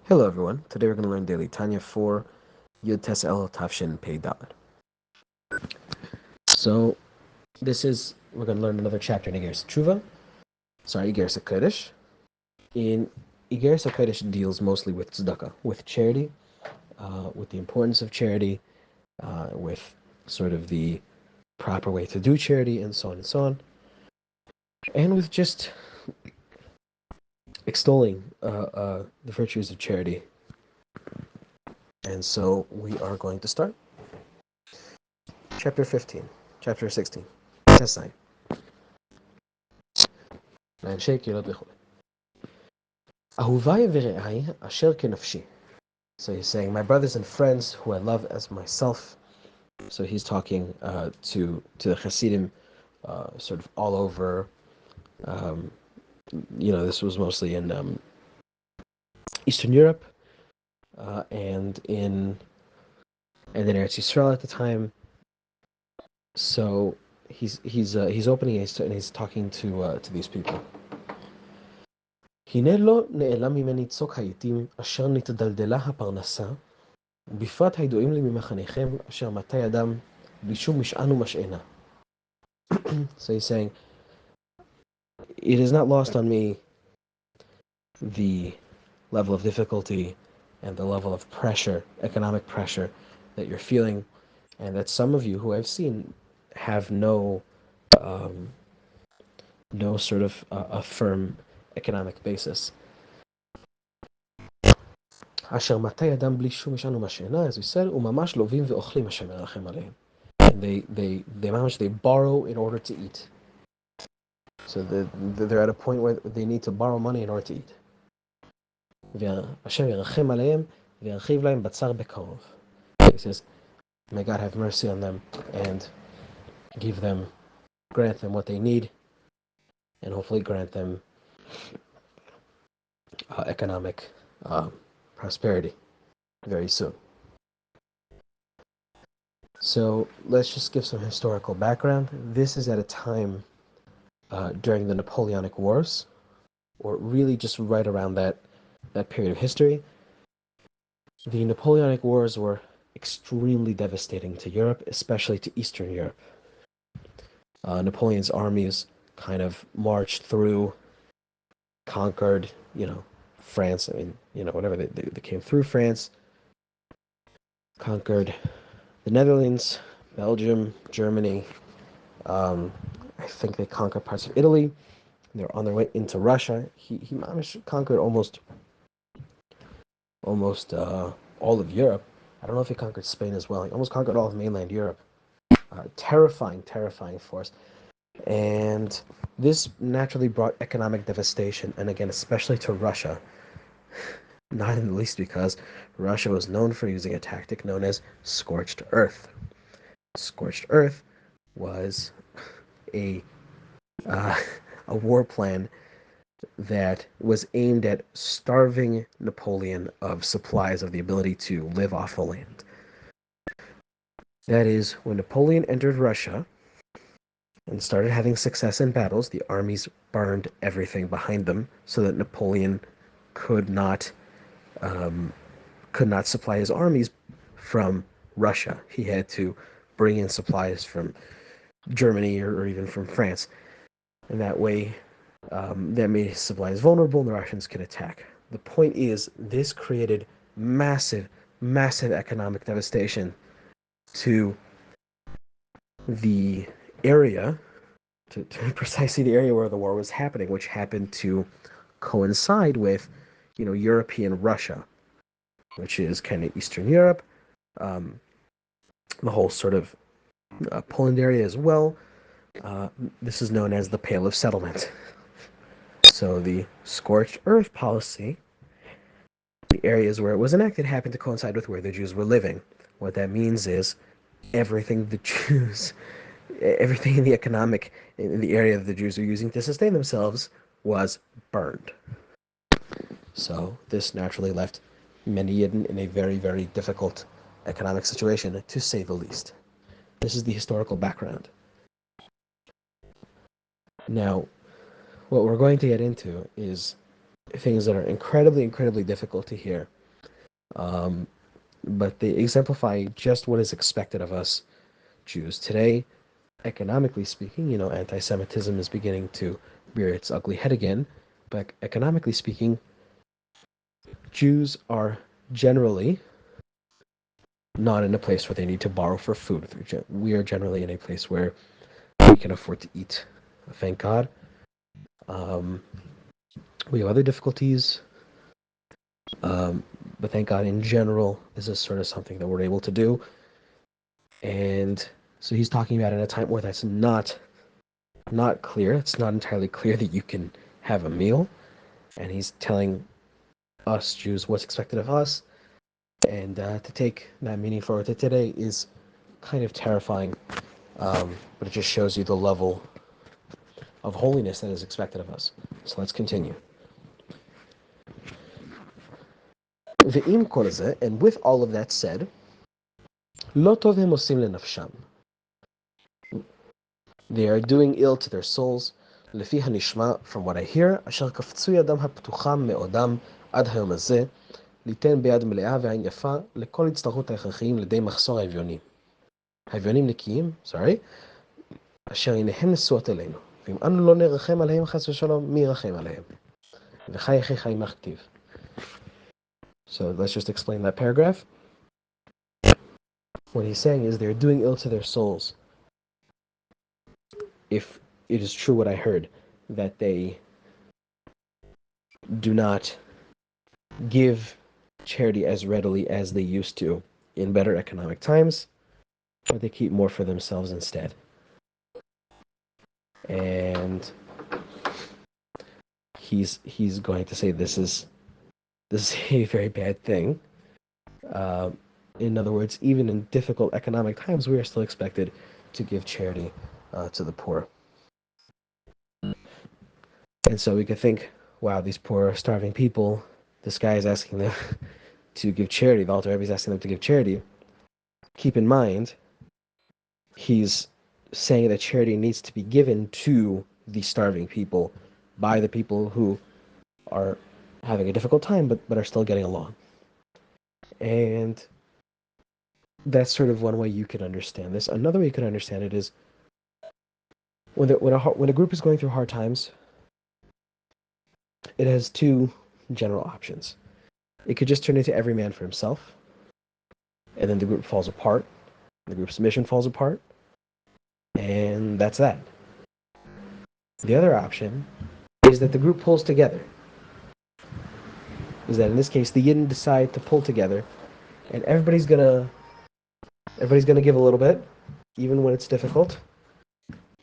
Hello everyone, today we're going to learn daily Tanya 4, Yud Tes El Tafshin Pei Daled. So, we're going to learn another chapter in Igeres Tshuva, Igeres HaKodesh. In Igeres HaKodesh deals mostly with tzedakah, with charity, with the importance of charity, with sort of the proper way to do charity, and so on and so on, and with just extolling the virtues of charity. And so we are going to start. Chapter 16, Tesai. לאנשי קהילות וכו'. אהוביי ורעיי אשר כנפשי. So he's saying, my brothers and friends who I love as myself. So he's talking to the Hasidim sort of all over. This was mostly in Eastern Europe and in Eretz Yisrael at the time. So he's opening and he's talking to these people. הנה לא נעלם ממני צוק העיתים אשר נתדלדלה הפרנסה, ובפרט הידועים לי ממחניכם אשר מטה ידם בלי שום משען ומשענה. So he's saying, it is not lost on me the level of difficulty and the level of pressure, economic pressure, that you're feeling, and that some of you who I've seen have no sort of a firm economic basis. אשר מטה ידם בלי שום משען ומשענה, as we said, וממש לובים ואוכלים השם ירחם עליהם. And they borrow in order to eat. So they're at a point where they need to borrow money in order to eat. והשם ירחם עליהם וירחיב להם בצר בקרוב. He says, may God have mercy on them and grant them what they need, and hopefully grant them economic prosperity very soon. So let's just give some historical background. This is at a time during the Napoleonic Wars, or really just right around that period of history. The Napoleonic Wars were extremely devastating to Europe, especially to Eastern Europe. Napoleon's armies kind of marched through, conquered, France. Whatever, they came through France, conquered the Netherlands, Belgium, Germany. I think they conquered parts of Italy. They're on their way into Russia. He managed to conquer almost all of Europe. I don't know if he conquered Spain as well. He almost conquered all of mainland Europe. Terrifying force. And this naturally brought economic devastation, and again, especially to Russia. Not in the least because Russia was known for using a tactic known as scorched earth. Scorched earth was a war plan that was aimed at starving Napoleon of supplies, of the ability to live off the land. That is, when Napoleon entered Russia and started having success in battles, the armies burned everything behind them so that Napoleon could not supply his armies from Russia. He had to bring in supplies from Germany or even from France. And that way, that made his supplies vulnerable and the Russians could attack. The point is, this created massive economic devastation to the area, to precisely the area where the war was happening, which happened to coincide with, European Russia, which is kind of Eastern Europe, the whole sort of Poland area as well. This is known as the Pale of Settlement. So the scorched earth policy, the areas where it was enacted, happened to coincide with where the Jews were living. What that means is everything in the area that the Jews are using to sustain themselves was burned. So this naturally left many Yidden in a very, very difficult economic situation, to say the least. This is the historical background. Now, what we're going to get into is things that are incredibly, incredibly difficult to hear. Um, but they exemplify just what is expected of us Jews today. Economically speaking, anti-Semitism is beginning to rear its ugly head again. But economically speaking, Jews are generally not in a place where they need to borrow for food. We are generally in a place where we can afford to eat. Thank God. Um, we have other difficulties, but thank God in general, this is sort of something that we're able to do. And so he's talking about in a time where that's not clear. It's not entirely clear that you can have a meal. And he's telling us Jews what's expected of us. And to take that meaning forward to today is kind of terrifying, but it just shows you the level of holiness that is expected of us. So let's continue. And with all of that said, לא טוב הם עושים לנפשם. They are doing ill to their souls, לפי הנשמע, from what I hear, אשר קפצו ידם הפתוחה מעודם עד היום הזה, ליתן ביד מלאה ועין יפה לכל הצטרכות ההכרחיים לידי מחסור האביונים. האביונים נקיים, אשר עיניהם נשואות אלינו, ואם אנו לא נרחם עליהם חס ושלום, מי ירחם עליהם? וחי אחי חי מכתיב. So let's just explain that paragraph. What he's saying is they're doing ill to their souls. If it is true what I heard, that they do not give charity as readily as they used to in better economic times, but they keep more for themselves instead. And he's going to say this is a very bad thing. In other words, even in difficult economic times, we are still expected to give charity to the poor. And so we could think, wow, these poor, starving people, this guy is asking them to give charity. The Alter Rebbe is asking them to give charity. Keep in mind, he's saying that charity needs to be given to the starving people by the people who are having a difficult time but are still getting along. And that's sort of one way you can understand this. Another way you can understand it is when a group is going through hard times, it has two general options. It could just turn into every man for himself, and then the group falls apart, the group's mission falls apart, and that's that. The other option is that the group pulls together. Is that in this case the Yidden decide to pull together, and everybody's gonna give a little bit, even when it's difficult,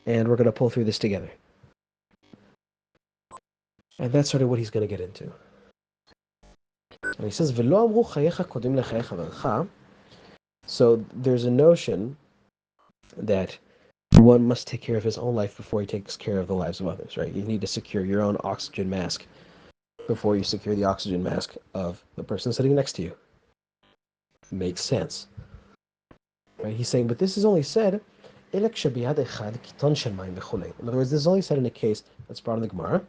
and we're gonna pull through this together. And that's sort of what he's gonna get into. And he says, "V'lo amru chayecha kodim lechayei chavercha." So there's a notion that one must take care of his own life before he takes care of the lives of others, right? You need to secure your own oxygen mask before you secure the oxygen mask of the person sitting next to you. Makes sense. Right? He's saying, but this is only said, in other words, this is only said in a case that's brought in the Gemara,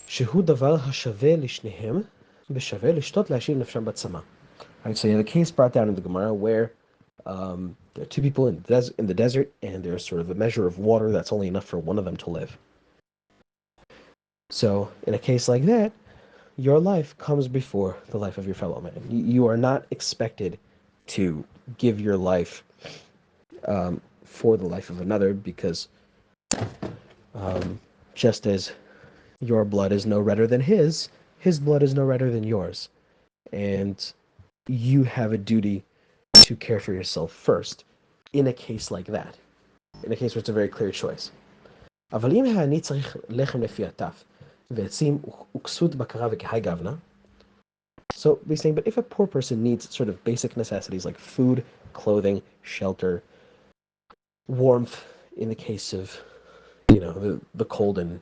שהוא דבר השווה לשניהם ושווה לשתות להשיב נפשם בצמא. Right, so you have a case brought down in the Gemara where there are two people in the desert, and there's sort of a measure of water that's only enough for one of them to live. So in a case like that, your life comes before the life of your fellow man. You are not expected to give your life for the life of another, because just as your blood is no redder than his blood is no redder than yours. And you have a duty to care for yourself first in a case like that, in a case where it's a very clear choice. אבל אם אני צריך לחם לפי הטף ועצים וכסות בקרה וכהי גוונה, so we're saying, but if a poor person needs sort of basic necessities like food, clothing, shelter, warmth, in the case of the cold in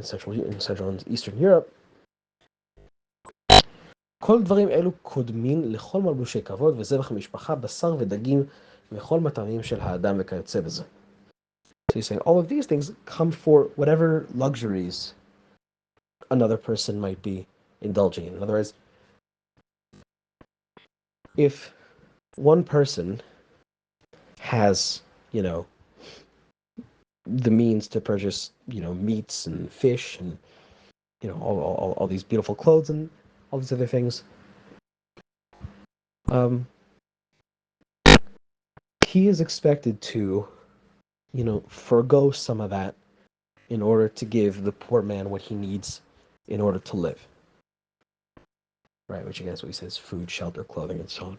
Central and Eastern Europe, כל דברים אלו קודמים לכל מלבושי כבוד וזבח המשפחה, בשר ודגים וכל מטעמים של האדם וכיוצא בזה. So he's saying all of these things come for whatever luxuries another person might be indulging in. In other words, if one person has, you know, the means to purchase, meats and fish and, all these beautiful clothes and all these other things, um, he is expected to, forego some of that in order to give the poor man what he needs in order to live. Right, which again is what he says: food, shelter, clothing, and so on.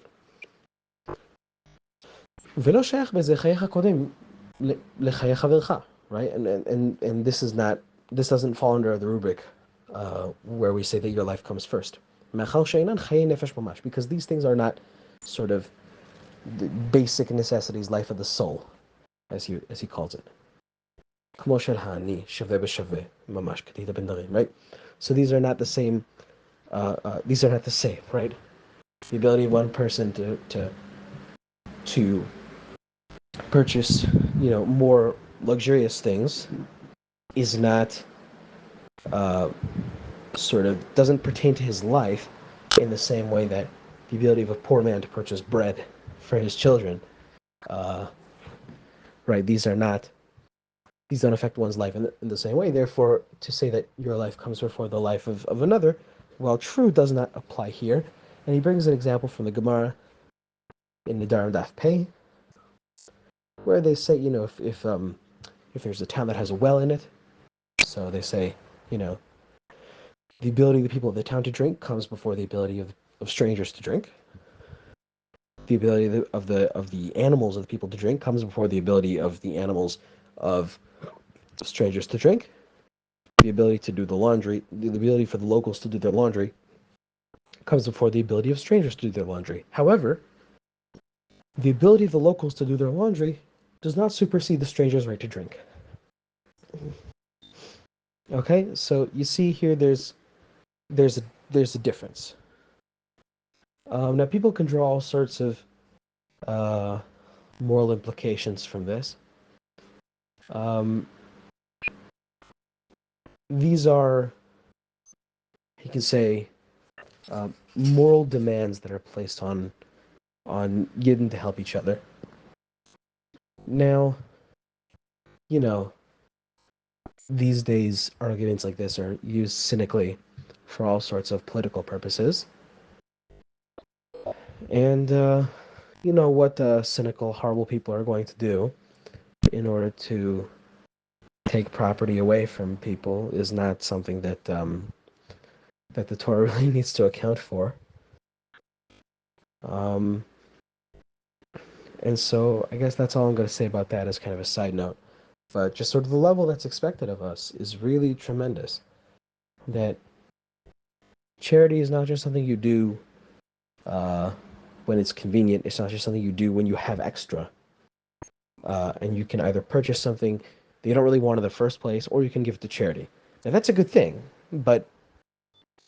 ולא שייך בזה חייך קודם לחיי חברך, right? And this doesn't fall under the rubric where we say that your life comes first. מאחר שאינן חיי נפש ממש, because these things are not sort of the basic necessities, life of the soul, as he calls it. כמו של האני, שווה בשווה, ממש, כתית בנדרים, right? So these are not the same, right? The ability of one person to purchase, more luxurious things is not sort of doesn't pertain to his life in the same way that the ability of a poor man to purchase bread for his children, uh, right? These don't affect one's life in the same way. Therefore, to say that your life comes before the life of another, while true, does not apply here. And he brings an example from the Gemara in the Daf Daf Pei, where they say, if there's a town that has a well in it, so they say, you know, the ability of the people of the town to drink comes before the ability of strangers to drink. The ability of the animals of the people to drink comes before the ability of the animals of strangers to drink. The ability to do the laundry, the ability for the locals to do their laundry comes before the ability of strangers to do their laundry. However, the ability of the locals to do their laundry does not supersede the stranger's right to drink. Okay, so you see here there's a difference. Now people can draw all sorts of uh, moral implications from this. Um, these are, you can say, moral demands that are placed on getting to help each other. Now, you know, these days arguments like this are used cynically for all sorts of political purposes. And you know what cynical, horrible people are going to do in order to take property away from people is not something that the Torah really needs to account for. Um, and so I guess that's all I'm going to say about that as kind of a side note. But just sort of the level that's expected of us is really tremendous. That charity is not just something you do uh, when it's convenient. It's not just something you do when you have extra. And you can either purchase something that you don't really want in the first place, or you can give it to charity. Now that's a good thing, but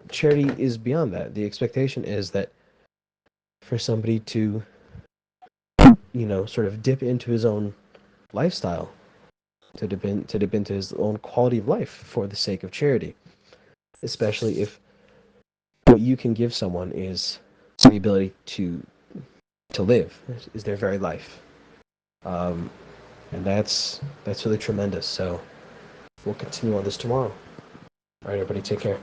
charity is beyond that. The expectation is that for somebody to, sort of dip into his own lifestyle, to dip into his own quality of life for the sake of charity, especially if what you can give someone is the ability to live, is their very life. Um, and that's really tremendous. So we'll continue on this tomorrow. All right, everybody, take care.